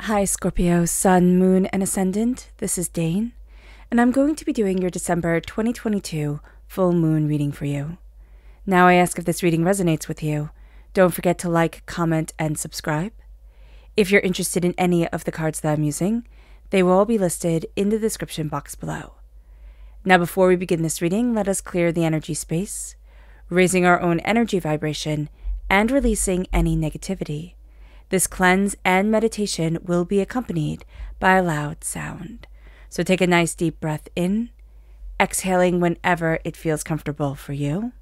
Hi Scorpio, Sun, Moon, and Ascendant. This is Dane, and I'm going to be doing your December 2022 full moon reading for you. Now I ask if this reading resonates with you. Don't forget to like, comment, and subscribe. If you're interested in any of the cards that I'm using, they will all be listed in the description box below. Now before we begin this reading, let us clear the energy space, raising our own energy vibration and releasing any negativity. This cleanse and meditation will be accompanied by a loud sound. So take a nice deep breath in, exhaling whenever it feels comfortable for you.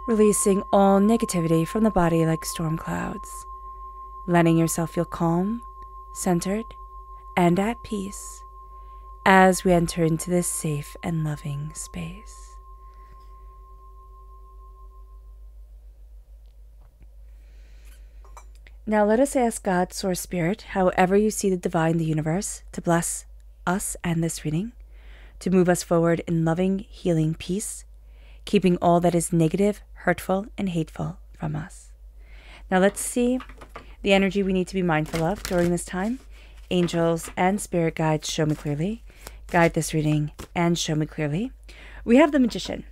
Releasing all negativity from the body like storm clouds, letting yourself feel calm, centered, and at peace as we enter into this safe and loving space. Now let us ask God, Source Spirit, however you see the divine, the universe, to bless us and this reading, to move us forward in loving, healing peace, keeping all that is negative, hurtful, and hateful from us. Now let's see the energy we need to be mindful of during this time. Angels and spirit guides, show me clearly. Guide this reading and show me clearly. We have the Magician.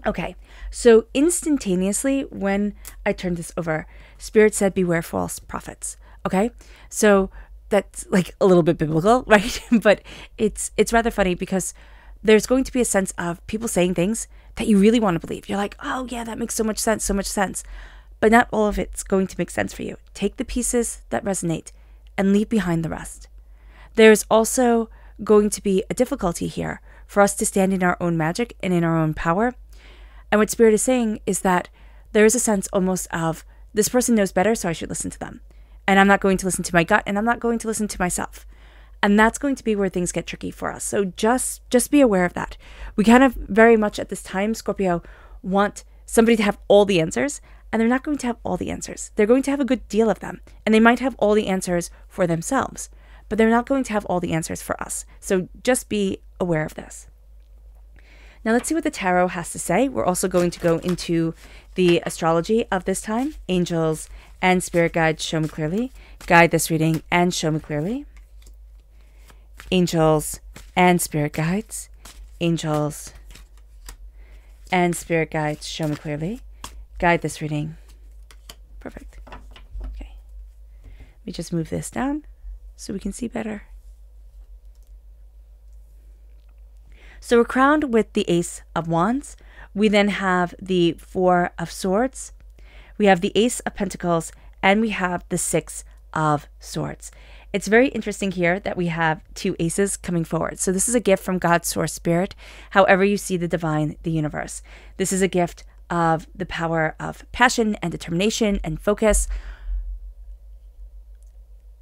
Okay, so instantaneously when I turned this over, Spirit said, beware false prophets. Okay, so that's like a little bit biblical, right? But it's rather funny because there's going to be a sense of people saying things that you really want to believe. You're like, oh yeah, that makes so much sense. But not all of it's going to make sense for you. Take the pieces that resonate and leave behind the rest. There's also going to be a difficulty here for us to stand in our own magic and in our own power. And what Spirit is saying is that there is a sense almost of, this person knows better, so I should listen to them. And I'm not going to listen to my gut, and I'm not going to listen to myself. And that's going to be where things get tricky for us. So just be aware of that. We kind of very much at this time, Scorpio, want somebody to have all the answers, and they're not going to have all the answers. They're going to have a good deal of them, and they might have all the answers for themselves, but they're not going to have all the answers for us. So just be aware of this. Now let's see what the tarot has to say. We're also going to go into the astrology of this time. Angels and spirit guides, show me clearly. Guide this reading and show me clearly. Angels and spirit guides. Angels and spirit guides, show me clearly. Guide this reading. Perfect. Okay. Let me just move this down so we can see better. So we're crowned with the Ace of Wands. We then have the Four of Swords. We have the Ace of Pentacles, and we have the Six of Swords. It's very interesting here that we have two aces coming forward. So this is a gift from God's Source Spirit, however you see the divine, the universe. This is a gift of the power of passion and determination and focus.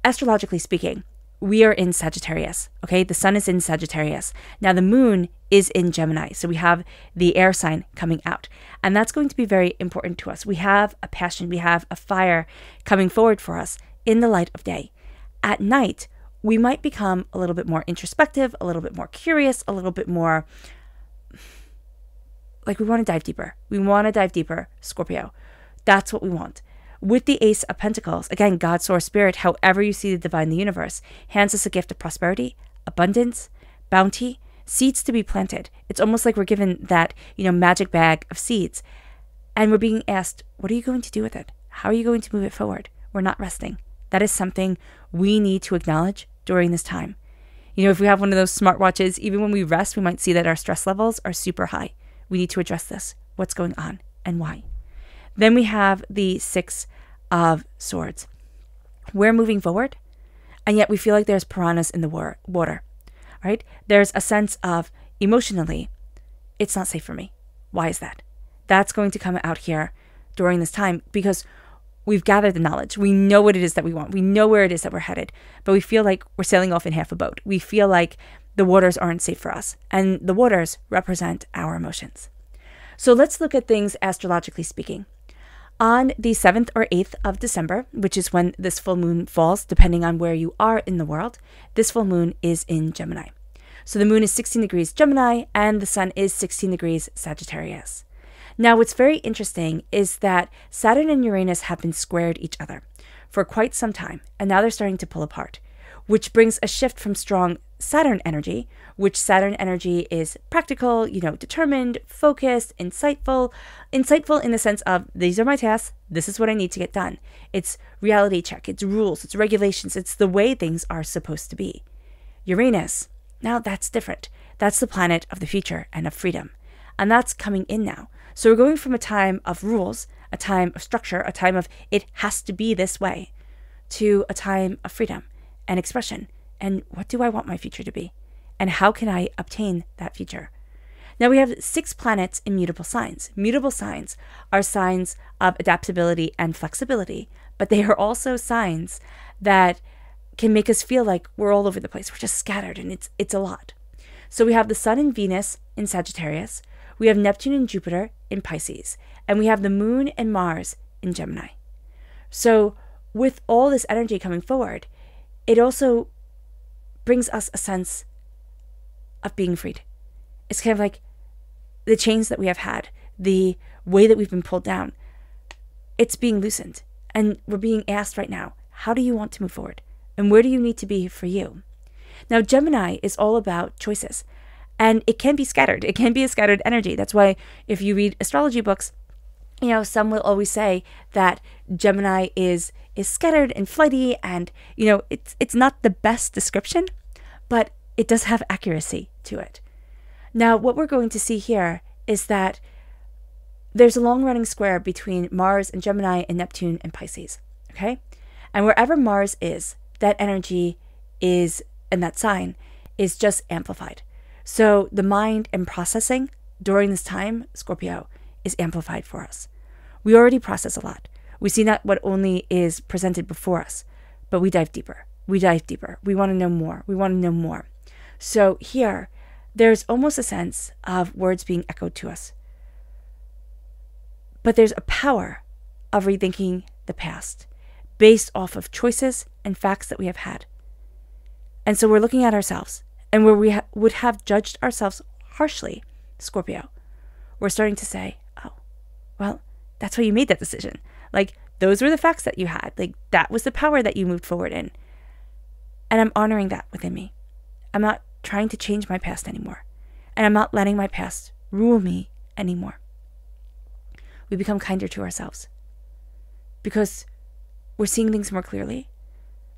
Astrologically speaking, we are in Sagittarius, okay? The sun is in Sagittarius. Now the moon is in Gemini. So we have the air sign coming out. And that's going to be very important to us. We have a passion, we have a fire coming forward for us in the light of day. At night, we might become a little bit more introspective, a little bit more curious, a little bit more like we want to dive deeper. We want to dive deeper, Scorpio. That's what we want. With the Ace of Pentacles, again, God's Source Spirit, however you see the divine, the universe, hands us a gift of prosperity, abundance, bounty, seeds to be planted. It's almost like we're given that, magic bag of seeds. And we're being asked, what are you going to do with it? How are you going to move it forward? We're not resting. That is something we need to acknowledge during this time. If we have one of those smartwatches, even when we rest, we might see that our stress levels are super high. We need to address this. What's going on and why? Then we have the Six of Swords. We're moving forward, and yet we feel like there's piranhas in the water, right? There's a sense of emotionally, it's not safe for me. Why is that? That's going to come out here during this time because we've gathered the knowledge. We know what it is that we want. We know where it is that we're headed, but we feel like we're sailing off in half a boat. We feel like the waters aren't safe for us, and the waters represent our emotions. So let's look at things astrologically speaking. On the 7th or 8th of December, which is when this full moon falls, depending on where you are in the world, this full moon is in Gemini. So the moon is 16 degrees Gemini and the sun is 16 degrees Sagittarius. Now, what's very interesting is that Saturn and Uranus have been squared each other for quite some time, and now they're starting to pull apart, which brings a shift from strong Saturn energy, which Saturn energy is practical, determined, focused, insightful in the sense of these are my tasks, this is what I need to get done. It's reality check, it's rules, it's regulations, it's the way things are supposed to be. Uranus, now that's different. That's the planet of the future and of freedom. And that's coming in now. So we're going from a time of rules, a time of structure, a time of it has to be this way, to a time of freedom and expression. And what do I want my future to be? And how can I obtain that future? Now we have 6 planets in mutable signs. Mutable signs are signs of adaptability and flexibility, but they are also signs that can make us feel like we're all over the place. We're just scattered and it's a lot. So we have the Sun and Venus in Sagittarius. We have Neptune and Jupiter in Pisces. And we have the Moon and Mars in Gemini. So with all this energy coming forward, it also brings us a sense of being freed. It's kind of like the chains that we have had, the way that we've been pulled down. It's being loosened. And we're being asked right now, how do you want to move forward? And where do you need to be for you? Now, Gemini is all about choices. And it can be scattered. It can be a scattered energy. That's why if you read astrology books, some will always say that Gemini is scattered and flighty, and it's not the best description, but it does have accuracy to it. Now, what we're going to see here is that there's a long-running square between Mars and Gemini and Neptune and Pisces, okay? And wherever Mars is, that energy is, and that sign is just amplified. So the mind and processing during this time, Scorpio, is amplified for us. We already process a lot. We see not what only is presented before us, but we dive deeper. We dive deeper. We want to know more. We want to know more. So here, there's almost a sense of words being echoed to us. But there's a power of rethinking the past based off of choices and facts that we have had. And so we're looking at ourselves, and where we would have judged ourselves harshly, Scorpio, we're starting to say, oh, well, that's why you made that decision. Like, those were the facts that you had. Like, that was the power that you moved forward in. And I'm honoring that within me. I'm not trying to change my past anymore. And I'm not letting my past rule me anymore. We become kinder to ourselves because we're seeing things more clearly,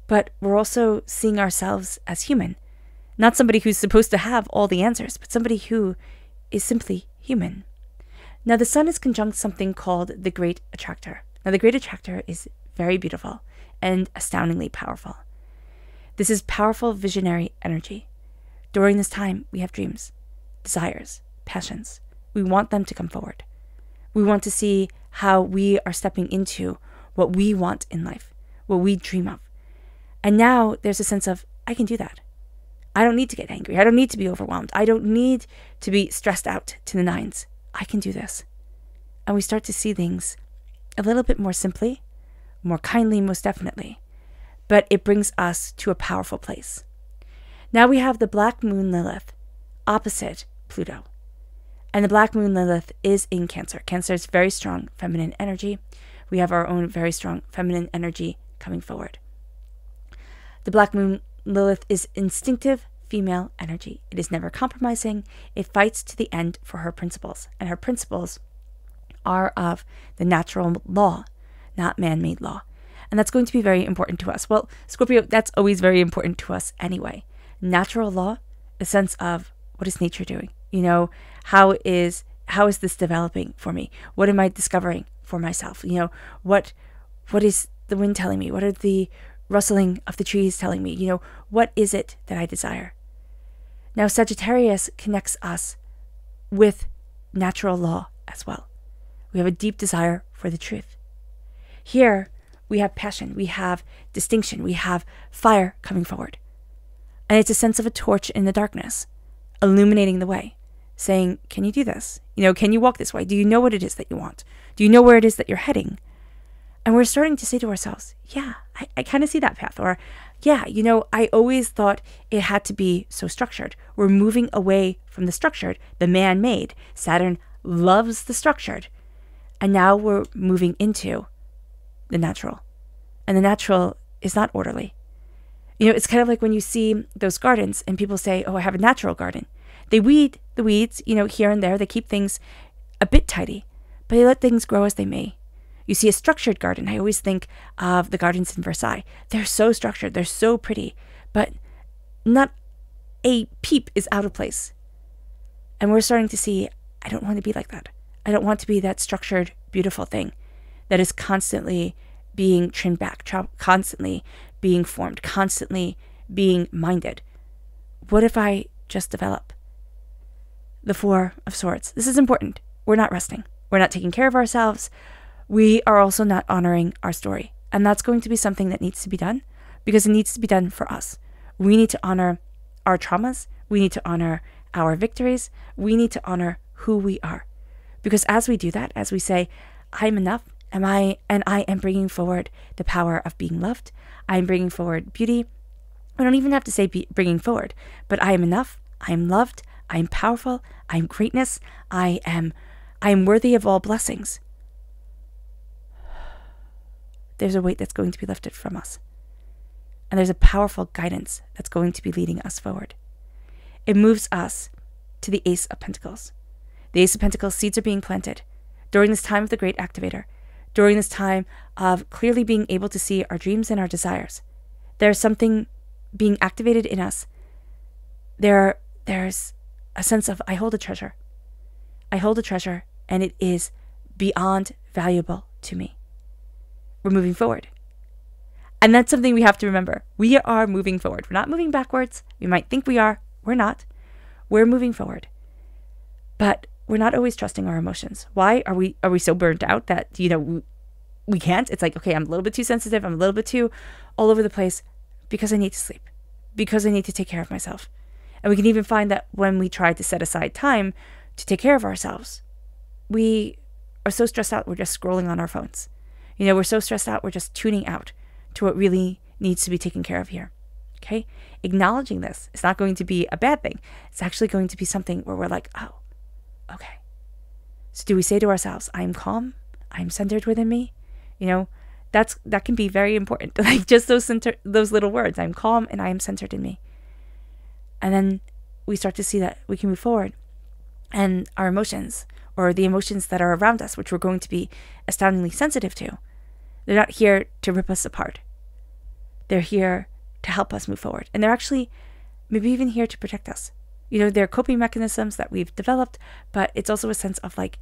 but we're also seeing ourselves as human. Not somebody who's supposed to have all the answers, but somebody who is simply human. Now, the sun is conjunct something called the Great Attractor. Now, the Great Attractor is very beautiful and astoundingly powerful. This is powerful visionary energy. During this time, we have dreams, desires, passions. We want them to come forward. We want to see how we are stepping into what we want in life, what we dream of. And now there's a sense of, I can do that. I don't need to get angry. I don't need to be overwhelmed. I don't need to be stressed out to the nines. I can do this. And we start to see things a little bit more simply, more kindly, most definitely. But it brings us to a powerful place. Now we have the Black Moon Lilith opposite Pluto. And the Black Moon Lilith is in Cancer. Cancer is very strong feminine energy. We have our own very strong feminine energy coming forward. The Black Moon Lilith is instinctive female energy. It is never compromising. It fights to the end for her principles. And her principles are of the natural law, not man-made law. And that's going to be very important to us. Well, Scorpio, that's always very important to us anyway. Natural law, a sense of what is nature doing? How is this developing for me? What am I discovering for myself? What What is the wind telling me? What are the rustling of the trees telling me? What is it that I desire? Now, Sagittarius connects us with natural law as well. We have a deep desire for the truth. Here, we have passion, we have distinction, we have fire coming forward. And it's a sense of a torch in the darkness, illuminating the way, saying, can you do this? Can you walk this way? Do you know what it is that you want? Do you know where it is that you're heading? And we're starting to say to ourselves, yeah, I kind of see that path. Or, yeah, I always thought it had to be so structured. We're moving away from the structured, the man-made. Saturn loves the structured. And now we're moving into the natural. And the natural is not orderly. It's kind of like when you see those gardens and people say, oh, I have a natural garden. They weed the weeds, here and there. They keep things a bit tidy, but they let things grow as they may. You see a structured garden. I always think of the gardens in Versailles. They're so structured. They're so pretty, but not a peep is out of place. And we're starting to see, I don't want to be like that. I don't want to be that structured, beautiful thing that is constantly being trimmed back, constantly being formed, constantly being minded. What if I just develop? The Four of Swords. This is important. We're not resting. We're not taking care of ourselves. We are also not honoring our story. And that's going to be something that needs to be done because it needs to be done for us. We need to honor our traumas. We need to honor our victories. We need to honor who we are. Because as we do that, as we say, I'm enough, and I am bringing forward the power of being loved. I'm bringing forward beauty. I don't even have to say bringing forward, but I am enough. I am loved. I am powerful. I am greatness. I am worthy of all blessings. There's a weight that's going to be lifted from us. And there's a powerful guidance that's going to be leading us forward. It moves us to the Ace of Pentacles. The Ace of Pentacles, seeds are being planted during this time of the Great Activator, during this time of clearly being able to see our dreams and our desires. There's something being activated in us. There's a sense of, I hold a treasure. I hold a treasure, and it is beyond valuable to me. We're moving forward. And that's something we have to remember. We are moving forward. We're not moving backwards. We might think we are. We're not. We're moving forward. But we're not always trusting our emotions. Why? Are we so burnt out that, we can't? It's like, okay, I'm a little bit too sensitive. I'm a little bit too all over the place because I need to sleep, because I need to take care of myself. And we can even find that when we try to set aside time to take care of ourselves, we are so stressed out, we're just scrolling on our phones. We're so stressed out, we're just tuning out to what really needs to be taken care of here. Okay? Acknowledging this is not going to be a bad thing. It's actually going to be something where we're like, oh, okay. So do we say to ourselves, I'm calm, I'm centered within me? That can be very important. Like just those little words, I'm calm and I am centered in me. And then we start to see that we can move forward. And our emotions, or the emotions that are around us, which we're going to be astoundingly sensitive to, they're not here to rip us apart. They're here to help us move forward. And they're actually maybe even here to protect us. They're coping mechanisms that we've developed, but it's also a sense of like,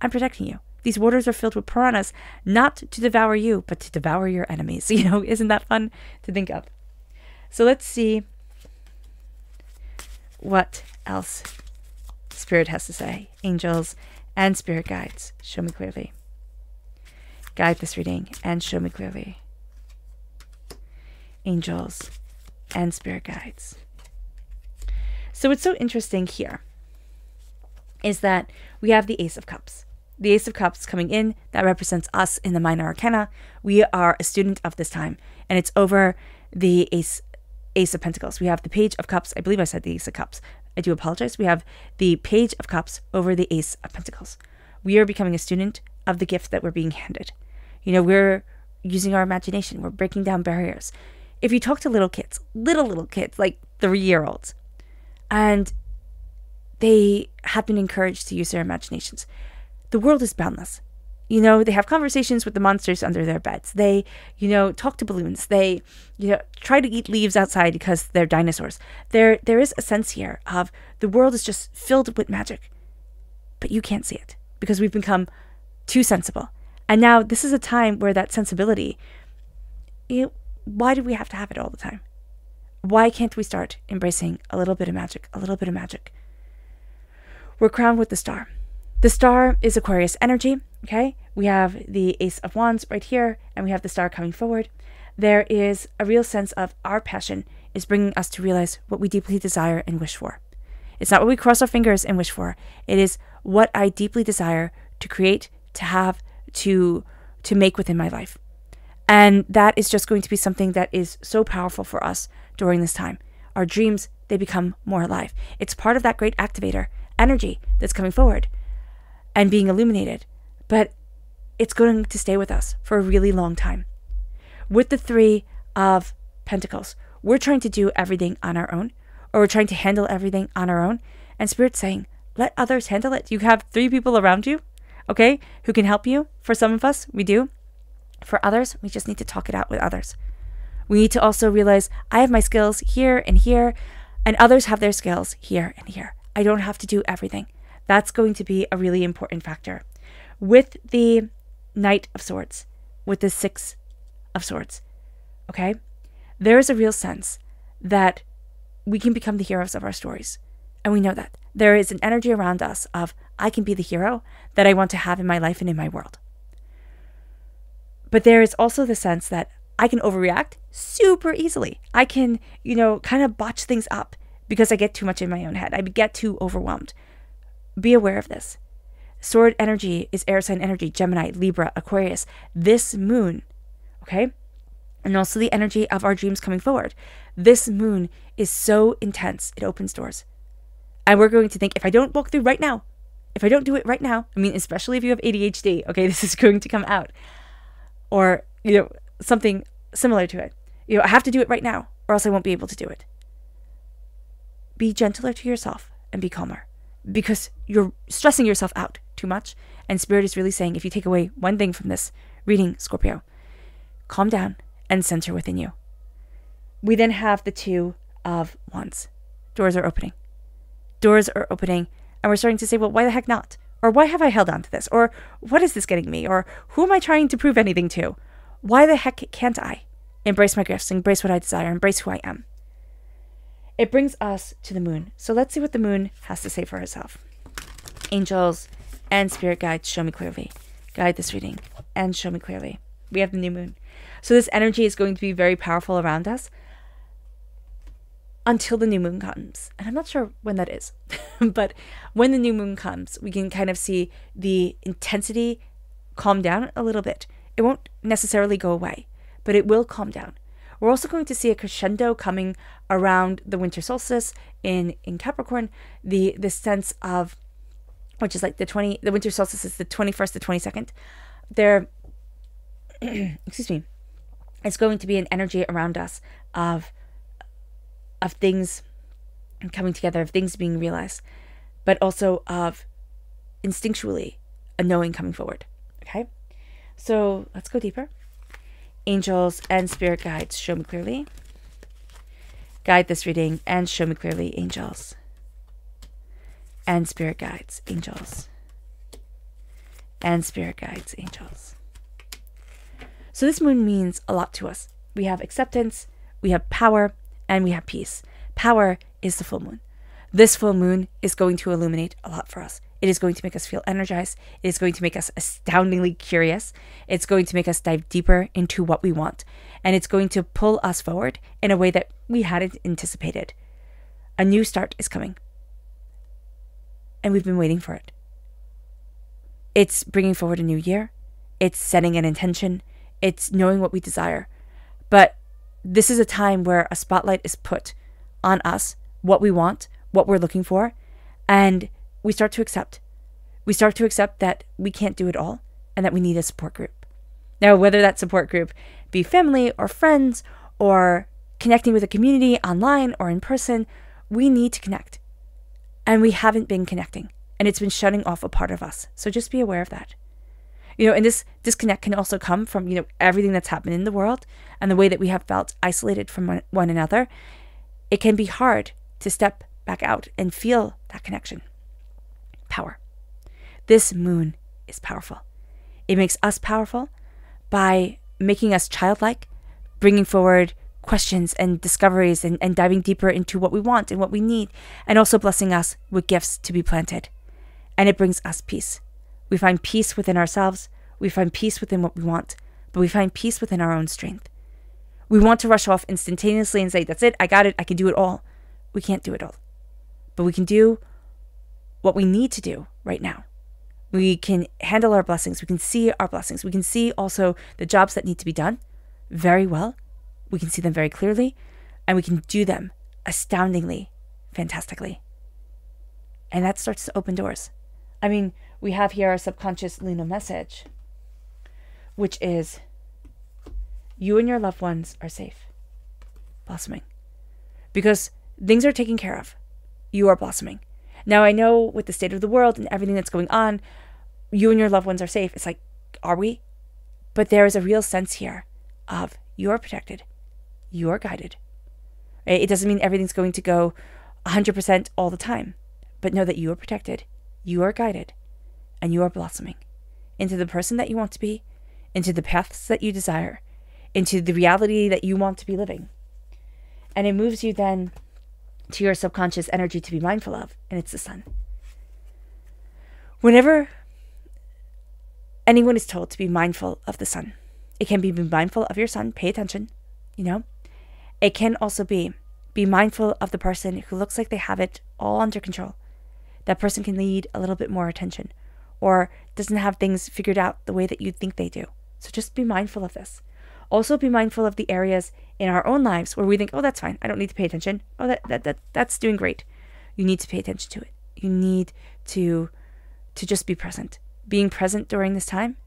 I'm protecting you. These waters are filled with piranhas, not to devour you, but to devour your enemies. Isn't that fun to think of? So let's see what else Spirit has to say. Angels and spirit guides, show me clearly. Guide this reading and show me clearly. Angels and spirit guides. So what's so interesting here is that we have the Ace of Cups. The Ace of Cups coming in, that represents us in the minor arcana. We are a student of this time, and it's over the Ace of Pentacles. We have the Page of Cups. I believe I said the Ace of Cups. I do apologize. We have the Page of Cups over the Ace of Pentacles. We are becoming a student of the gift that we're being handed. We're using our imagination. We're breaking down barriers. If you talk to little kids, little kids, like 3-year-olds, and they have been encouraged to use their imaginations, the world is boundless. They have conversations with the monsters under their beds. They, talk to balloons. They, try to eat leaves outside because they're dinosaurs. There is a sense here of the world is just filled with magic, but you can't see it because we've become too sensible. And now this is a time where that sensibility, why do we have to have it all the time? Why can't we start embracing a little bit of magic, a little bit of magic? We're crowned with the star. The star is Aquarius energy, okay? We have the Ace of Wands right here, and we have the star coming forward. There is a real sense of our passion is bringing us to realize what we deeply desire and wish for. It's not what we cross our fingers and wish for. It is what I deeply desire to create, to have, to make within my life. And that is just going to be something that is so powerful for us during this time. Our dreams, they become more alive. It's part of that great activator energy that's coming forward and being illuminated. But it's going to stay with us for a really long time. With the Three of Pentacles, we're trying to do everything on our own, or we're trying to handle everything on our own. And Spirit's saying, let others handle it. You have 3 people around you, okay, who can help you. For some of us, we do. For others, we just need to talk it out with others. We need to also realize I have my skills here, and others have their skills here and here. I don't have to do everything. That's going to be a really important factor. With the Knight of Swords, with the Six of Swords, okay, there is a real sense that we can become the heroes of our stories. And we know that. There is an energy around us of, I can be the hero that I want to have in my life and in my world. But there is also the sense that I can overreact super easily. I can, kind of botch things up because I get too much in my own head. I get too overwhelmed. Be aware of this. Sword energy is air sign energy, Gemini, Libra, Aquarius. This moon, okay? And also the energy of our dreams coming forward. This moon is so intense, it opens doors. And we're going to think, if I don't walk through right now, if I don't do it right now, especially if you have ADHD, okay, this is going to come out. Or, something similar to it. I have to do it right now, or else I won't be able to do it. Be gentler to yourself and be calmer, because you're stressing yourself out too much. And Spirit is really saying, if you take away one thing from this reading, Scorpio, calm down and center within you. We then have the Two of Wands. Doors are opening. Doors are opening, and we're starting to say, well, why the heck not? Or why have I held on to this? Or what is this getting me? Or who am I trying to prove anything to? Why the heck can't I embrace my gifts, embrace what I desire, embrace who I am? It brings us to the moon. So let's see what the moon has to say for herself. Angels and spirit guides, show me clearly. Guide this reading and show me clearly. We have the new moon. So this energy is going to be very powerful around us until the new moon comes. And I'm not sure when that is. But when the new moon comes, we can kind of see the intensity calm down a little bit. It won't necessarily go away, but it will calm down. We're also going to see a crescendo coming around the winter solstice in Capricorn. The sense of, which is like the winter solstice is the 21st to 22nd. There, excuse me, it's going to be an energy around us of things coming together, of things being realized, but also of instinctually a knowing coming forward. Okay, so let's go deeper. Angels and spirit guides, show me clearly. Guide this reading and show me clearly, angels and spirit guides, angels and spirit guides, angels. So this moon means a lot to us. We have acceptance, we have power, and we have peace. Power is the full moon. This full moon is going to illuminate a lot for us. It is going to make us feel energized. It is going to make us astoundingly curious. It's going to make us dive deeper into what we want. And it's going to pull us forward in a way that we hadn't anticipated. A new start is coming. And we've been waiting for it. It's bringing forward a new year. It's setting an intention. It's knowing what we desire. But this is a time where a spotlight is put on us, what we want, what we're looking for, and we start to accept. We start to accept that we can't do it all and that we need a support group. Now, whether that support group be family or friends or connecting with a community online or in person, we need to connect. And we haven't been connecting, and it's been shutting off a part of us. So just be aware of that. And this disconnect can also come from, everything that's happened in the world and the way that we have felt isolated from one another. It can be hard to step back out and feel that connection. Power. This moon is powerful. It makes us powerful by making us childlike, bringing forward questions and discoveries and diving deeper into what we want and what we need, and also blessing us with gifts to be planted. And it brings us peace. We find peace within ourselves. We find peace within what we want, but we find peace within our own strength. We want to rush off instantaneously and say, that's it, I got it, I can do it all. We can't do it all. But we can do what we need to do right now. We can handle our blessings. We can see our blessings. We can see also the jobs that need to be done very well. We can see them very clearly, and we can do them astoundingly, fantastically. And that starts to open doors. I mean, we have here our subconscious Luna message, which is, you and your loved ones are safe, blossoming, because things are taken care of. You are blossoming. Now, I know with the state of the world and everything that's going on, you and your loved ones are safe. It's like, are we? But there is a real sense here of you are protected. You are guided. Right? It doesn't mean everything's going to go 100% all the time, but know that you are protected, you are guided, and you are blossoming into the person that you want to be, into the paths that you desire, into the reality that you want to be living. And it moves you then to your subconscious energy to be mindful of, and it's the sun. Whenever anyone is told to be mindful of the sun, it can be mindful of your sun, pay attention, It can also be mindful of the person who looks like they have it all under control. That person can need a little bit more attention or doesn't have things figured out the way that you think they do. So just be mindful of this. Also be mindful of the areas in our own lives where we think, oh, that's fine, I don't need to pay attention. Oh, that's doing great. You need to pay attention to it. You need to just be present. Being present during this time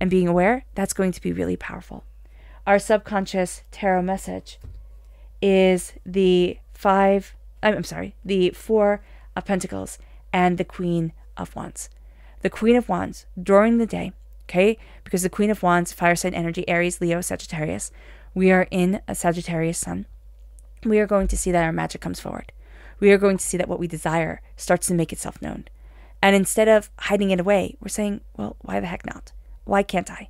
and being aware, that's going to be really powerful. Our subconscious tarot message is the Four of Pentacles and the Queen of Wands. The Queen of Wands during the day, okay? Because the Queen of Wands, fire sign energy, Aries, Leo, Sagittarius. We are in a Sagittarius sun. We are going to see that our magic comes forward. We are going to see that what we desire starts to make itself known. And instead of hiding it away, we're saying, well, why the heck not? Why can't I?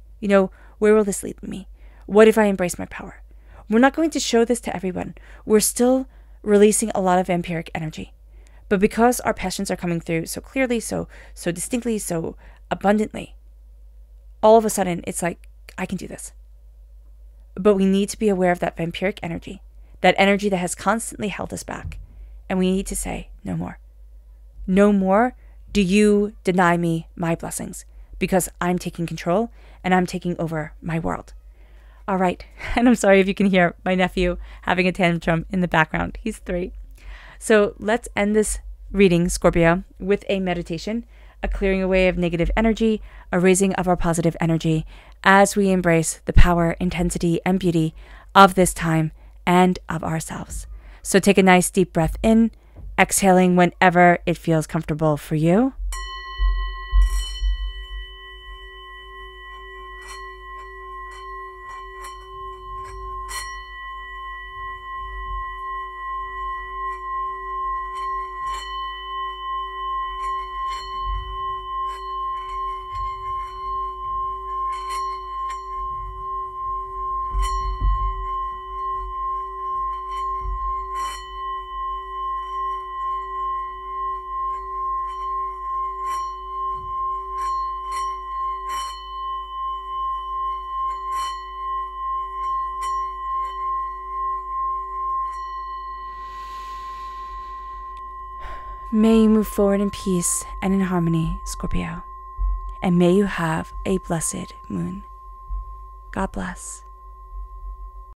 Where will this lead me? What if I embrace my power? We're not going to show this to everyone. We're still releasing a lot of vampiric energy. But because our passions are coming through so clearly, so distinctly, so abundantly, all of a sudden it's like, I can do this. But we need to be aware of that vampiric energy, that energy that has constantly held us back. And we need to say, no more. No more do you deny me my blessings, because I'm taking control and I'm taking over my world. All right. And I'm sorry if you can hear my nephew having a tantrum in the background. He's 3. So let's end this reading, Scorpio, with a meditation, a clearing away of negative energy, a raising of our positive energy as we embrace the power, intensity, and beauty of this time and of ourselves. So take a nice deep breath in, exhaling whenever it feels comfortable for you. May you move forward in peace and in harmony, Scorpio. And may you have a blessed moon. God bless.